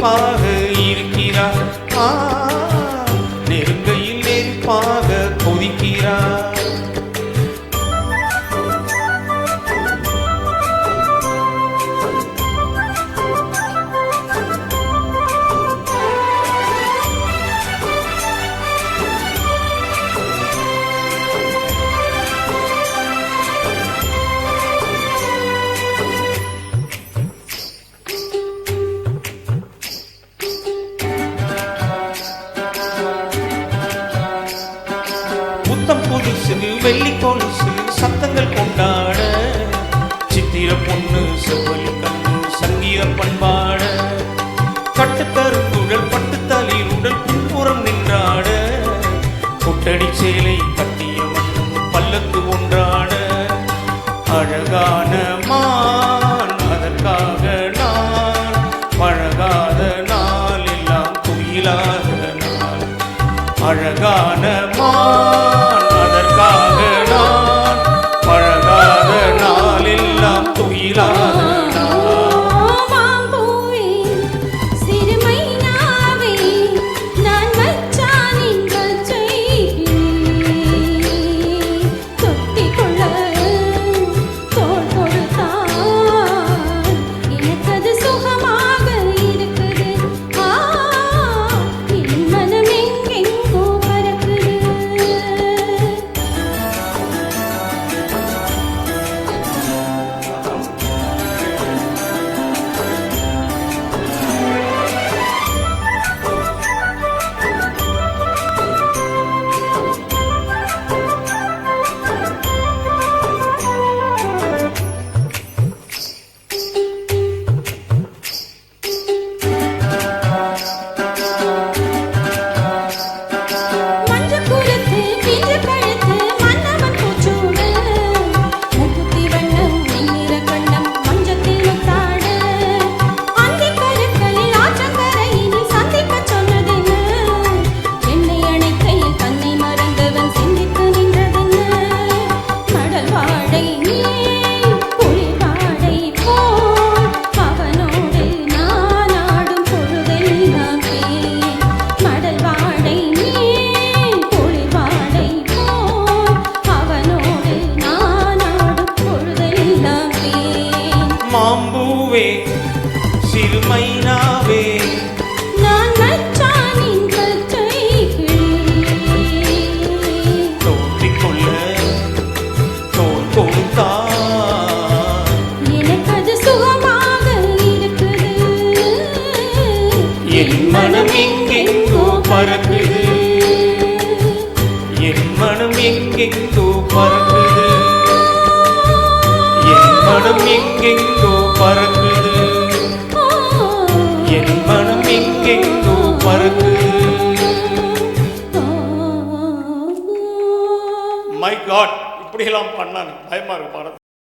நெருப்பாக இருக்கிறார். நெருங்கையில் நெருப்பாக கொதிக்கிறார். புத்தம் புதுசு வெள்ளி கொலுசு சத்தங்கள் கொண்டாட, சித்திர பொண்ணு செவ்வல் கண்ணு சங்கீதம் பண்பாட, கட்டுக்கருங்குழல் பட்டு தளிர் உடல் பின்புறம் நின்றாட, கொட்டடி சேலை கட்டிய மண்ணும் பல்லக்கு ஒன்றாட, அழகான மான் அதற்காக நான் பழகாத நாள் எல்லாம் துயிலாத நாள். அழகான மான் அதற்காக நான் பழகாத நாள் எல்லாம் துயிலாத மாம்பூவே சிறுமைனாவே நான் மச்சானின் கச்சைகளே தோற்றிக்கொள்ள தோல் கொடுத்தா எனக்கு அது சுகமாக இருக்குது. என் மனம் எங்கெங்கோ பறக்குது. என் மனம் எங்கெங்கோ பறக்குது. என் மனம் எங்கெங்கோ பறக்குது. என் மனம் எங்கெங்கோ பறக்குது. மை காட், இப்படியெல்லாம் பண்ணானு பயமா இருக்கு பாடம்.